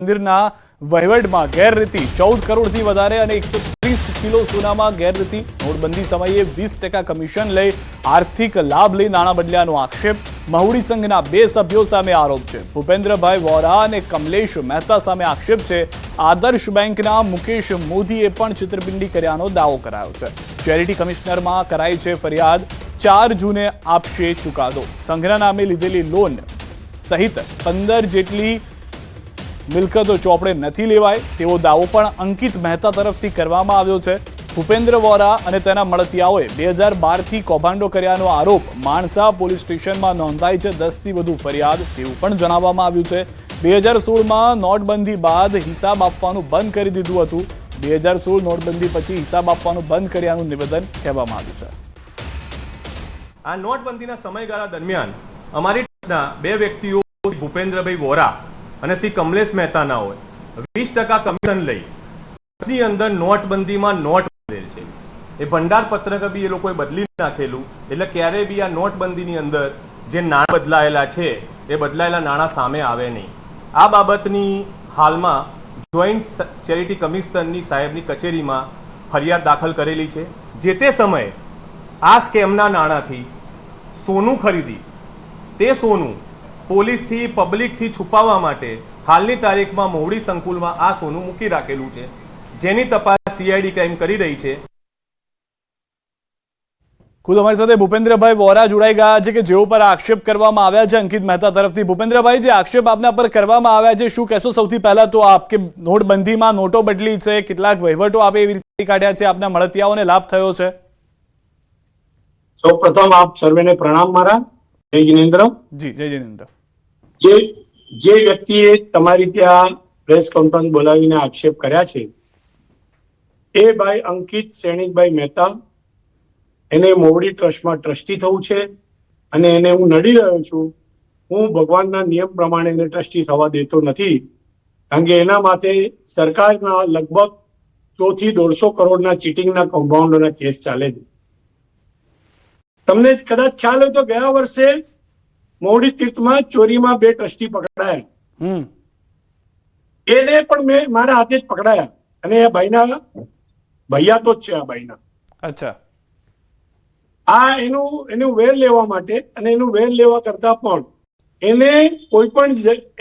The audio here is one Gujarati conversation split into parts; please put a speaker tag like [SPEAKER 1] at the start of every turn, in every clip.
[SPEAKER 1] મંદિરના વહીવટમાં ગેરરીતિ 14 કરોડથી વધારે અને 130 કિલો સોનામાં ગેરરીતિ નોટબંધી સમયે 20% કમિશન લઈ આર્થિક લાભ લઈ નાણાં બદલ્યાનો આક્ષેપ મહુડી સંઘના 2 સભ્યો સામે આરોપ છે ભૂપેન્દ્રભાઈ વોરા અને કમલેશ મહેતા સામે આક્ષેપ છે આદર્શ બેંકના મુકેશ મોદીએ પણ છેતરપિંડી કર્યાનો દાવો કરાયો છે ચેરિટી કમિશનરમાં કરાઈ છે ફરિયાદ 4 જૂને આપશે ચુકાદો સંઘના નામે લીધેલી લોન સહિત 15 જેટલી મિલકતો ચોપડે નથી લેવાય તેવો દાવો પણ અંકિત મહેતા તરફથી કરવામાં આવ્યો છે ભૂપેન્દ્ર વોરા અને તેના મળતિયાઓએ 2012 થી કૌભાંડો કર્યાનો આરોપ માણસા પોલીસ સ્ટેશનમાં નોંધાઈ છે 10 થી વધુ ફરિયાદ તેવું પણ જણાવવામાં આવ્યું છે 2016માં નોટબંધી બાદ હિસાબ આપવાનું બંધ કરી દીધું હતું 2016 નોટબંધી પછી હિસાબ આપવાનું બંધ કર્યાનું નિવેદન કહેવામાં આવ્યું છે
[SPEAKER 2] આ નોટબંધીના સમયગાળા દરમિયાન અમારી ટીમના 2 વ્યક્તિઓ ભૂપેન્દ્રભાઈ વોરા અને શ્રી કમલેશ મહેતાના હોય 20% કમિશન લઈ ની અંદર નોટબંધીમાં નોટ બદલેલ છે એ ભંડાર પત્રક બી એ લોકોએ બદલી નાખેલું એટલે ક્યારે બી આ નોટબંધીની અંદર જે નાણાં બદલાયેલા છે એ બદલાયેલા નાણાં સામે આવે નહીં આ બાબતની હાલમાં જોઈન્ટ ચેરિટી કમિશનરની સાહેબની કચેરીમાં ફરિયાદ દાખલ કરેલી છે જે તે સમયે આ સ્કેમના નાણાંથી સોનું ખરીદી તે સોનું પોલીસથી પબ્લિકથી છુપાવવા માટે હાલની તારીખમાં મહુડી સંકુલમાં આ સોનું મૂકી રાખેલું છે જેની તપાસ સીઆઈડી ક્રાઇમ કરી રહી છે
[SPEAKER 1] ખુદ અમારી સાથે ભૂપેન્દ્રભાઈ વોરા જોડાઈ ગયા છે કે જેઓ પર આક્ષેપ કરવામાં આવ્યા છે અંકિત મહેતા તરફથી ભૂપેન્દ્રભાઈ જે આક્ષેપ આપના પર કરવામાં આવ્યા છે શું કહેશો સૌથી પહેલા તો આપ કે નોટબંધીમાં નોટો બદલી છે કેટલાક વહીવટો આપે એવી રીતે કાઢ્યા છે આપના મળતિયાઓને લાભ થયો છે
[SPEAKER 3] સૌપ્રથમ આપ સર્વેને પ્રણામ મારા જય જિનેન્દ્ર
[SPEAKER 1] જી જય જિનેન્દ્ર
[SPEAKER 3] જે વ્યક્તિએ તમારી ત્યાં પ્રેસ કોન્ફરન્સ બોલાવીને આક્ષેપ કર્યા છે એ ભાઈ અંકિત સૈનિકભાઈ મહેતા એને મોવડી ટ્રસ્ટમાં ટ્રસ્ટી થવું છે અને એને હું નડી રહ્યો છું હું ભગવાનના નિયમ પ્રમાણે એને ટ્રસ્ટી થવા દેતો નથી કારણ કે એના માટે સરકારના લગભગ 100 થી 150 કરોડના ચીટિંગના કૌભાંડોના કેસ ચાલે છે તમને કદાચ ખ્યાલ હોય તો ગયા વર્ષે મોવડી તીર્થમાં ચોરીમાં 2 ટ્રસ્ટી પકડાયા એને પણ મેં મારા હાથે જ પકડાયા અને એ ભાઈના ભૈયા તો જ છે આ ભાઈના
[SPEAKER 1] અચ્છા
[SPEAKER 3] આ એનું વેર લેવા માટે અને એનું વેર લેવા કરતા પણ એને કોઈ પણ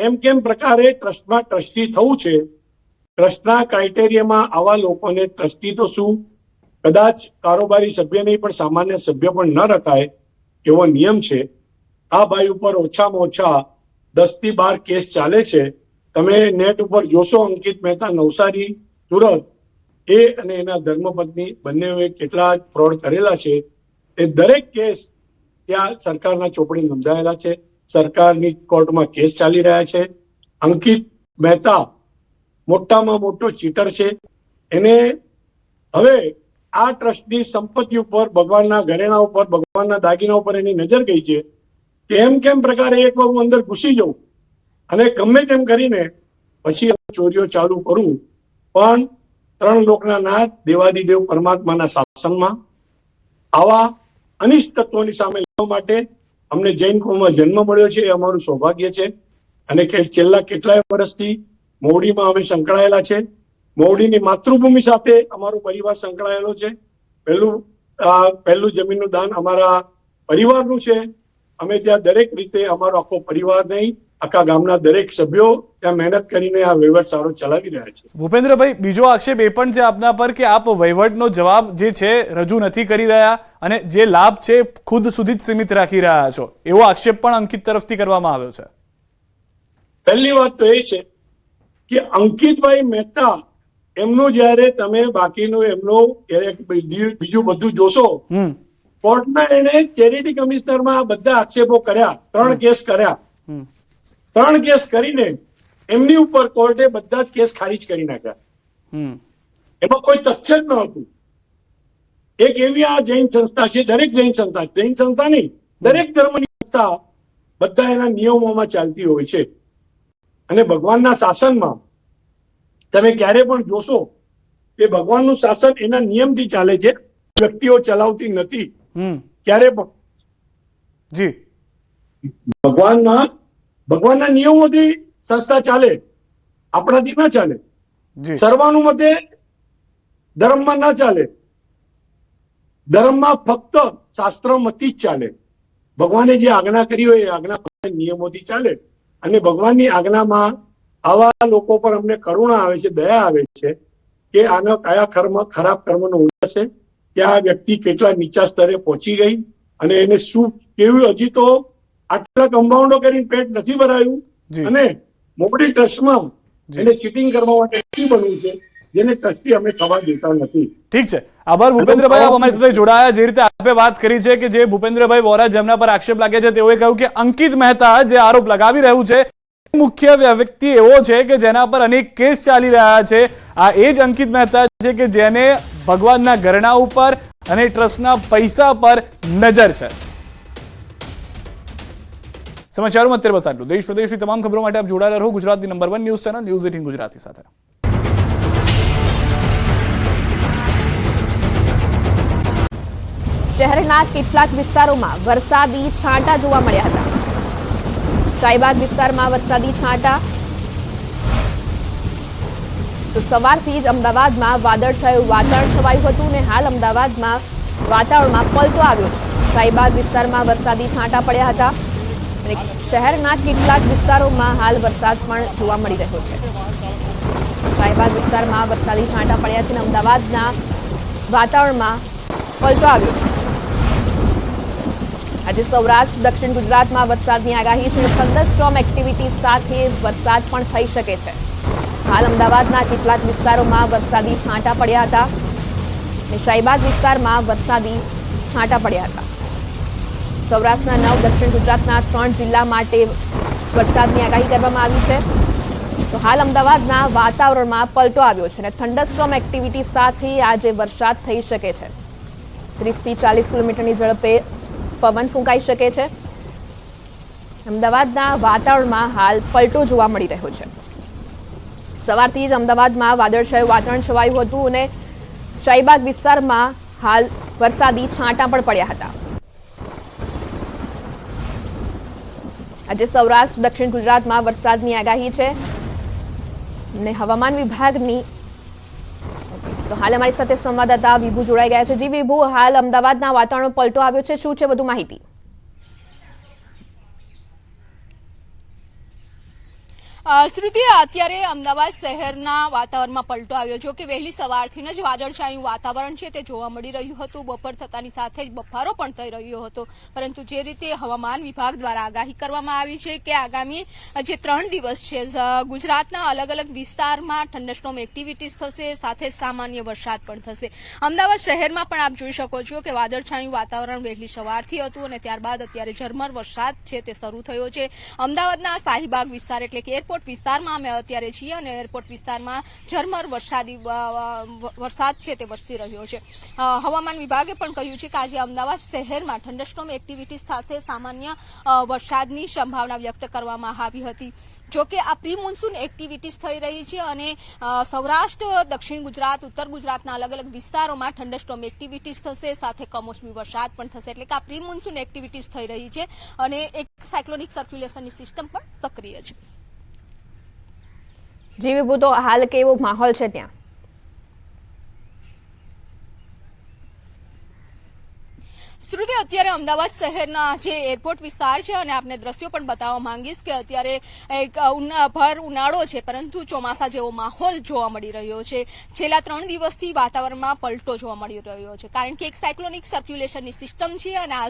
[SPEAKER 3] એમ કેમ પ્રકારે ટ્રસ્ટમાં ટ્રસ્ટી થવું છે ટ્રસ્ટના ક્રાઇટેરિયામાં આવા લોકોને ટ્રસ્ટી તો શું કદાચ કારોબારી સભ્ય નહીં પણ સામાન્ય સભ્ય પણ ન રખાય એવો નિયમ છે આ ભાઈ ઉપર ઓછામાં ઓછા 10 થી 12 કેસ ચાલે છે તમે નેટ ઉપર જોશો અંકિત મહેતા નવસારી સુરત એ અને એના ધર્મપત્ની બંનેએ કેટલા ફ્રોડ કરેલા છે એ દરેક કેસ ત્યાં સરકારના ચોપડે નોંધાયેલા છે સરકારની કોર્ટમાં કેસ ચાલી રહ્યા છે અંકિત મહેતા મોટામાં મોટો ચીટર છે એને હવે આ ટ્રસ્ટની સંપત્તિ ઉપર ભગવાનના ઘરેણા ઉપર ભગવાનના દાગીના ઉપર એની નજર ગઈ છે કે કેમ પ્રકારે એક વાર હું અંદર ઘૂસી જાઉં અને ગમે તેમ કરીને પછી ચોરીઓ ચાલુ કરું પણ 3 લોકના નાથ દેવાદિદેવ પરમાત્માના શાસનમાં આવા અનિષ્ટ તત્વોની સામે લડવા માટે અમને જૈન કુળમાં જન્મ મળ્યો છે એ અમારું સૌભાગ્ય છે અને છેલ્લા કેટલાય વર્ષથી મોવડીમાં અમે સંકળાયેલા છે મોવડીની માતૃભૂમિ સાથે અમારો પરિવાર સંકળાયેલો છે પહેલું જમીનનું દાન અમારા પરિવારનું છે અમે ત્યાં દરેક રીતે અમારો આખો પરિવાર નહીં આખા ગામના દરેક સભ્યો ત્યાં મહેનત કરીને આ વહીવટ સારો ચલાવી રહ્યા છે
[SPEAKER 1] ભૂપેન્દ્રભાઈ બીજો આક્ષેપ એ પણ છે આપના પર કે આપ વહીવટનો જવાબ જે છે રજૂ નથી કરી રહ્યા અને જે લાભ છે ખુદ સુધી જ સીમિત રાખી રહ્યા છો એવો આક્ષેપ પણ અંકિત તરફથી કરવામાં આવ્યો છે
[SPEAKER 3] પહેલી વાત તો એ છે કે અંકિતભાઈ મહેતા એમનું જયારે તમે બાકીનું એમનું બીજું બધું જોશો કોર્ટમાં એને ચેરિટી કમિશનરમાં બધા આક્ષેપો કર્યા 3 કેસ કર્યા 3 કેસ કરીને એમની ઉપર કોર્ટે બધા જ કેસ ખારીજ કરી નાખ્યા એમાં કોઈ તથ્ય જ ન હતું એક એવી આ જૈન સંસ્થા છે દરેક જૈન સંસ્થા નહીં દરેક ધર્મની સંસ્થા બધા એના નિયમોમાં ચાલતી હોય છે અને ભગવાનના શાસનમાં તમે ક્યારે પણ જોશો કે ભગવાનનું શાસન એના નિયમથી ચાલે છે વ્યક્તિઓ ચલાવતી નથી ક્યારે પણ
[SPEAKER 1] જી
[SPEAKER 3] ભગવાનના નિયમોથી સંસ્થા ચાલે આપણાથી ના ચાલે.
[SPEAKER 1] જી
[SPEAKER 3] સર્વાનુમતે ધર્મમાં ના ચાલે. ધર્મમાં ફક્ત શાસ્ત્રમતી જ ચાલે. ભગવાને જે આજ્ઞા કરી હોય એ આજ્ઞા નિયમોથી ચાલે. અને ભગવાનની આજ્ઞામાં આવા લોકો પર અમને કરુણા આવે છે, દયા આવે છે કે આનો કયા ખરાબ કર્મનો ઉદય છે, કે આ વ્યક્તિ કેટલા નીચા સ્તરે પહોંચી ગઈ અને એને શું કેવું, હજી તો આટલા કમ્પાઉન્ડો કરીને પેટ નથી ભરાયું અને મોટી ટ્રસ્ટમાં એને ચીટિંગ કરવા માટે નક્કી બનવું છે, જેને ટ્રસ્ટી અમે થવા દેતા નથી.
[SPEAKER 1] ઠીક છે, આભાર ભૂપેન્દ્રભાઈ, આપ અમારી સાથે જોડાયા. જે રીતે આપે વાત કરી છે કે જે ભૂપેન્દ્રભાઈ વોરા જેમના પર આક્ષેપ લાગે છે, તેઓએ કહ્યું કે અંકિત મહેતા જે આરોપ લગાવી રહ્યું છે મુખ્ય વ્યક્તિ એવો છે કે જેના પર અનેક કેસ ચાલી રહ્યા છે. આ એ જ અંકિત મહેતા છે કે જેને ભગવાનના ઘરણા ઉપર અને ટ્રસ્ટના પૈસા પર નજર છે. સમાચારોમાં અત્યારે બસ આટલું. દેશ પ્રદેશની તમામ ખબરો માટે આપ જોડાયેલા રહો ગુજરાતની number 1 news channel news 18 Gujarati સાથે.
[SPEAKER 4] શહેરના કેટલાક વિસ્તારોમાં વરસાદી છાંટા જોવા મળ્યા હતા. શાહીબાગ વિસ્તારમાં વરસાદી છાંટા. તો સવારથી જ અમદાવાદમાં વાદળછાયું વાતાવરણ છવાયું હતું અને હાલ અમદાવાદમાં વાતાવરણમાં પલટો આવ્યો છે. શાહીબાગ વિસ્તારમાં વરસાદી છાંટા પડ્યા હતા અને શહેરના કેટલાક વિસ્તારોમાં હાલ વરસાદ પણ જોવા મળી રહ્યો છે. શાહીબાગ વિસ્તારમાં વરસાદી છાંટા પડ્યા છે અને અમદાવાદના વાતાવરણમાં પલટો આવ્યો છે. આજે સૌરાષ્ટ્ર દક્ષિણ ગુજરાતમાં વરસાદની આગાહી છે. થંડરસ્ટોર્મ એક્ટિવિટી સાથે વરસાદ પણ થઈ શકે છે. હાલ અમદાવાદના કેટલાક વિસ્તારોમાં વરસાદી છાંટા પડ્યા હતા અને શાહીબાગ વિસ્તારમાં વરસાદી છાંટા પડ્યા હતા. સૌરાષ્ટ્રના 9, દક્ષિણ ગુજરાતના 3 જિલ્લા માટે વરસાદની આગાહી કરવામાં આવી છે. તો હાલ અમદાવાદના વાતાવરણમાં પલટો આવ્યો છે અને થંડરસ્ટોર્મ એક્ટિવિટી સાથે આજે વરસાદ થઈ શકે છે. 30 થી 40 કિલોમીટરની ઝડપે પવન ફૂંકાઈ શકે છે. અમદાવાદના વાતાવરણમાં હાલ પલટો જોવા મળી રહ્યો છે. સવારથી જ અમદાવાદમાં વાદળછાયું વાતાવરણ છવાયું હતું અને શાહીબાગ વિસ્તારમાં હાલ વરસાદી છાંટા પણ પડ્યા હતા. આજે સૌરાષ્ટ્ર દક્ષિણ ગુજરાતમાં વરસાદની આગાહી છે અને હવામાન વિભાગની. તો હાલ અમારી સાથે સંવાદદાતા વિભુ જોડાઈ ગયા છે. જી વિભુ, હાલ અમદાવાદના વાતાવરણ પલટો આવ્યો છે, શું છે વધુ માહિતી?
[SPEAKER 5] શ્રુતિ, અત્યારે અમદાવાદ શહેરના વાતાવરણમાં પલટો આવ્યો છે કે વહેલી સવારથી જ વાદળછાયું વાતાવરણ છે તે જોવા મળી રહ્યું હતું. બપોર થતાની સાથે જ બફારો પણ થઈ રહ્યો હતો, પરંતુ જે રીતે હવામાન વિભાગ દ્વારા આગાહી કરવામાં આવી છે કે આગામી જે 3 દિવસ છે ગુજરાતના અલગ અલગ વિસ્તારમાં થંડરસ્ટોર્મ એક્ટિવિટીઝ થશે, સાથે સામાન્ય વરસાદ પણ થશે. અમદાવાદ શહેરમાં પણ આપ જોઈ શકો છો કે વાદળછાયું વાતાવરણ વહેલી સવારથી હતું અને ત્યારબાદ અત્યારે ઝરમર વરસાદ છે તે શરૂ થયો છે. અમદાવાદના શાહીબાગ વિસ્તાર એટલે કે એરપોર્ટ વિસ્તારમાં અમે અત્યારે છીએ અને એરપોર્ટ વિસ્તારમાં ઝરમર વરસાદ છે તે વરસી રહ્યો છે. હવામાન વિભાગે પણ કહ્યું છે કે આજે અમદાવાદ શહેરમાં થંડરસ્ટોર્મ એક્ટિવિટી સાથે સામાન્ય વરસાદની સંભાવના વ્યક્ત કરવામાં આવી હતી. જોકે આ પ્રી મોન્સૂન એક્ટિવિટીઝ થઈ રહી છે અને સૌરાષ્ટ્ર, દક્ષિણ ગુજરાત, ઉત્તર ગુજરાતના અલગ અલગ વિસ્તારોમાં થંડરસ્ટોર્મ એક્ટિવિટીઝ થશે, સાથે કમોસમી વરસાદ પણ થશે. એટલે કે આ પ્રી મોન્સૂન એક્ટિવિટીઝ થઈ રહી છે અને એક સાયક્લોનિક સર્ક્યુલેશનની સિસ્ટમ પણ સક્રિય છે.
[SPEAKER 4] જી વિભુ, તો હાલ કેવો માહોલ છે ત્યાં?
[SPEAKER 5] શ્રુતિ, અત્યારે અમદાવાદ શહેરના જે એરપોર્ટ વિસ્તાર છે અને આપને દ્રશ્યો પણ બતાવવા માંગીશ કે અત્યારે એક ભર ઉનાળો છે પરંતુ ચોમાસા જેવો માહોલ જોવા મળી રહ્યો છે. છેલ્લા 3 દિવસથી વાતાવરણમાં પલટો જોવા મળી રહ્યો છે કારણ કે એક સાયક્લોનિક સર્ક્યુલેશનની સિસ્ટમ છે અને આ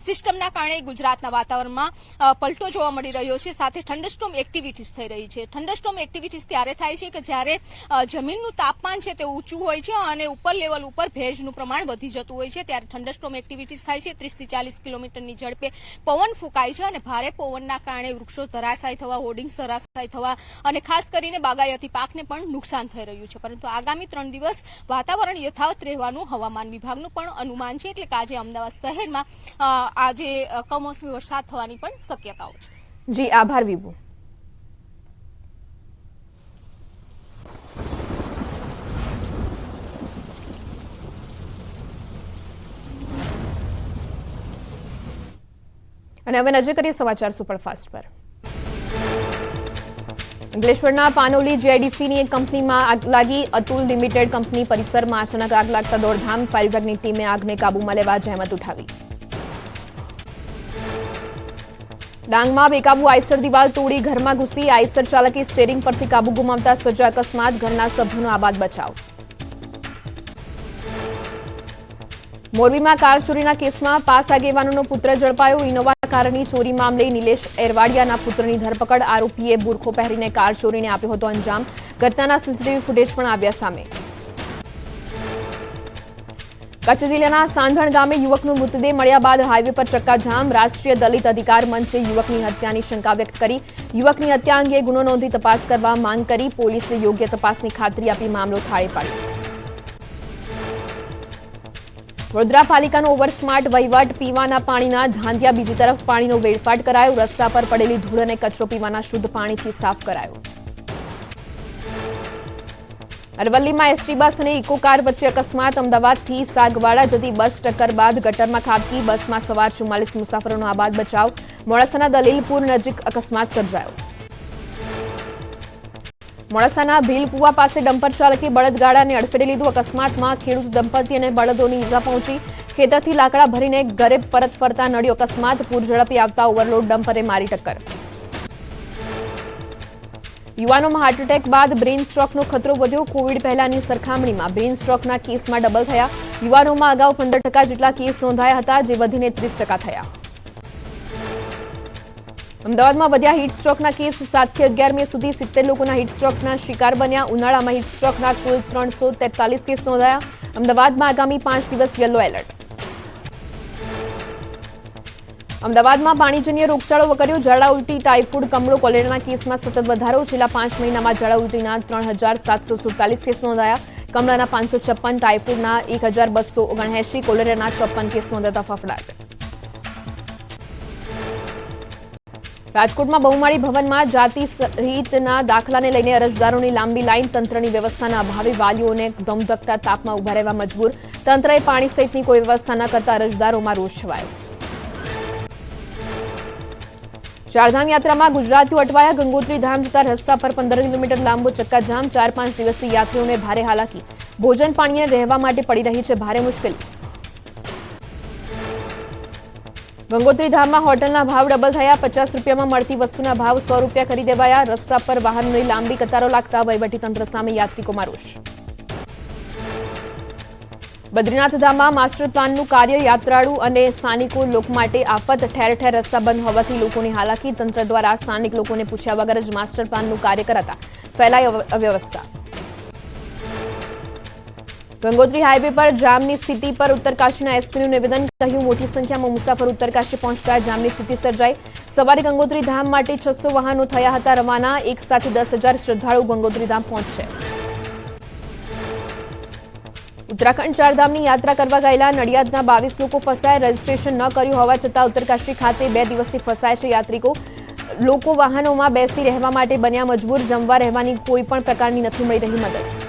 [SPEAKER 5] સિસ્ટમના કારણે ગુજરાતના વાતાવરણમાં પલટો જોવા મળી રહ્યો છે. સાથે થંડરસ્ટોર્મ એક્ટિવિટીઝ થઈ રહી છે. થંડરસ્ટોર્મ એક્ટિવિટીઝ ત્યારે થાય છે કે જ્યારે જમીનનું તાપમાન છે તે ઊંચું હોય છે અને ઉપર લેવલ ઉપર ભેજનું પ્રમાણ વધી જતું હોય છે, ત્યારે થંડરસ્ટોર્મ એક્ટિવિટીઝ થાય છે. 30 થી 40 કિલોમીટરની ઝડપે પવન ફૂંકાય છે અને ભારે પવનના કારણે વૃક્ષો ધરાશાયી થવા, હોર્ડિંગ્સ ધરાશાયી થવા અને ખાસ કરીને બાગાયતી પાકને પણ નુકસાન થઈ રહ્યું છે. પરંતુ આગામી 3 દિવસ વાતાવરણ યથાવત રહેવાનું હવામાન વિભાગનું પણ અનુમાન છે. એટલે કે આજે અમદાવાદ શહેરમાં આજે કમોસમી વરસાદ થવાની પણ શક્યતાઓ છે.
[SPEAKER 4] જી આભાર વિભુ. અને હવે નજર કરીએ સમાચાર સુપરફાસ્ટ પર. અંકલેશ્વરના પાનોલી જીઆઈડીસીની એક કંપનીમાં આગ લાગી. અતુલ લિમિટેડ કંપની પરિસરમાં અચાનક આગ લાગતા દોડધામ. ફાયર વિભાગની ટીમે આગને કાબૂમાં લેવા જહેમત ઉઠાવી. ડાંગમાં બેકાબુ આઈસર દિવાલ તોડી ઘરમાં ઘૂસી. આઈસર ચાલકે સ્ટીયરિંગ પરથી કાબુ ગુમાવતા સર્જાયો અકસ્માત. ઘરના સભ્યોનો આબાદ બચાવ. મોરબીમાં કાર ચોરીના કેસમાં પાસ આગેવાનોનો પુત્ર ઝડપાયો. ઇનોવા કારની ચોરી મામલે નિલેશ એરવાડિયાના પુત્રની ધરપકડ. આરોપીએ બુરખો પહેરીને કાર ચોરીને આપ્યો હતો અંજામ. ઘટનાના સીસીટીવી ફૂટેજ પણ આવ્યા સામે. કચ્છ જિલ્લાના સાંધણ ગામે યુવકનો મૃતદેહ મળ્યા બાદ હાઈવે પર ચક્કાજામ. રાષ્ટ્રીય દલિત અધિકાર મંચે યુવકની હત્યાની શંકા વ્યક્ત કરી. યુવકની હત્યા અંગે ગુનો નોંધી તપાસ કરવા માંગ કરી. પોલીસે યોગ્ય તપાસની ખાતરી આપી મામલો થાળે પાડ્યો. વડોદરા પાલિકાનો ઓવરસ્માર્ટ વહીવટ. પીવાના પાણીના ધાંધિયા. બીજી તરફ પાણીનો વેડફાટ કરાયો. રસ્તા પર પડેલી ધૂળ અને કચરો પીવાના શુદ્ધ પાણીથી સાફ કરાયો. અરવલ્લીમાં એસટી બસ અને ઇકો કાર વચ્ચે અકસ્માત. અમદાવાદથી સાગવાડા જતી બસ ટક્કર બાદ ગટરમાં ખાબકી. બસમાં સવાર 44 મુસાફરોનો આબાદ બચાવ. મોડાસાના દલીલપુર નજીક અકસ્માત સર્જાયો. મોડાસાના ભીલકુવા પાસે ડમ્પર ચાલકે બળદગાડાને અડફેટે લીધું. અકસ્માતમાં ખેડૂત દંપતી અને બળદોની ઈજા પહોંચી. ખેતરથી લાકડા ભરીને ઘરે પરત ફરતા નડ્યો અકસ્માત. પૂર ઝડપી આવતા ઓવરલોડ ડમ્પરે મારી ટક્કર. યુવાનોમાં હાર્ટ એટેક બાદ બ્રેઇન સ્ટ્રોકનો ખતરો વધ્યો. કોવિડ પહેલાની સરખામણીમાં બ્રેઇન સ્ટ્રોકના કેસમાં ડબલ થયા. યુવાનોમાં અગાઉ 15% જેટલા કેસ નોંધાયા હતા, જે વધીને 30% થયા. અમદાવાદમાં વધ્યા હીટ સ્ટ્રોકના કેસ. 7 થી 11 મે સુધી 70 લોકોના હીટ સ્ટ્રોકના શિકાર બન્યા. ઉનાળામાં હીટ સ્ટ્રોકના કુલ 343 કેસ નોંધાયા. અમદાવાદમાં આગામી 5 દિવસ યલો એલર્ટ. અમદાવાદમાં પાણીજન્ય રોગચાળો વકર્યો. ઝાડા ઉલટી, ટાઇફોઇડ, કમળો, કોલેરાના કેસમાં સતત વધારો. છેલ્લા 5 મહિનામાં ઝાડા ઉલટીના 3747 કેસ નોંધાયા. કમળાના 556, ટાઇફોઇડના 1279, કોલેરાના 54 કેસ નોંધાતા ફફડાટ. રાજકોટમાં બહુમાળી ભવનમાં જાતિ સહિતના દાખલાને લઈને અરજદારોની લાંબી લાઈન. તંત્રની વ્યવસ્થાના અભાવે વાલીઓને ધમધકતા તાપમાં ઉભા રહેવા મજબૂર. તંત્રએ પાણી સહિતની કોઈ વ્યવસ્થા ન કરતા અરજદારોમાં રોષ છવાયો. ચારધામ યાત્રામાં ગુજરાતીઓ અટવાયા. ગંગોત્રી ધામ જતા રસ્તા પર 15 કિલોમીટર લાંબો ચક્કાજામ. 4-5 દિવસથી યાત્રીઓને ભારે હાલાકી. ભોજન પાણીએ રહેવા માટે પડી રહી છે ભારે મુશ્કેલી. ગંગોત્રી ધામમાં હોટલના ભાવ ડબલ થયા. 50 રૂપિયામાં મળતી વસ્તુના ભાવ 100 રૂપિયા કરી દેવાયા. રસ્તા પર વાહનોની લાંબી કતારો લાગતા વહીવટીતંત્ર સામે યાત્રિકોમાં રોષ. બદ્રીનાથ ધામમાં માસ્ટર પ્લાનનું કાર્ય. યાત્રાળુ અને સ્થાનિકો લોકો માટે આફત. ઠેર ઠેર રસ્તા બંધ હોવાથી લોકોની હાલાકી. તંત્ર દ્વારા સ્થાનિક લોકોને પૂછ્યા વગર જ માસ્ટર પ્લાનનું કાર્ય કરાતા ફેલાઈ અવ્યવસ્થા. ગંગોત્રી હાઈવે પર જામની સ્થિતિ પર ઉત્તરકાશીના એસપીનું નિવેદન. કહ્યું, મોટી સંખ્યામાં મુસાફર ઉત્તરકાશી પહોંચતા જામની સ્થિતિ સર્જાઈ. સવારે ગંગોત્રી ધામ માટે 600 વાહનો થયા હતા રવાના. એક સાથે 10,000 શ્રદ્ધાળુ ગંગોત્રી ધામ પહોંચશે. ઉત્તરાખંડ ચારધામની યાત્રા કરવા ગયેલા નડિયાદના 22 લોકો ફસાયા. રજીસ્ટ્રેશન ન કર્યું હોવા છતાં ઉત્તરકાશી ખાતે 2 દિવસથી ફસાય છે યાત્રિકો. લોકો વાહનોમાં બેસી રહેવા માટે બન્યા મજબૂર. જમવા રહેવાની કોઈ પણ પ્રકારની નથી મળી રહી મદદ.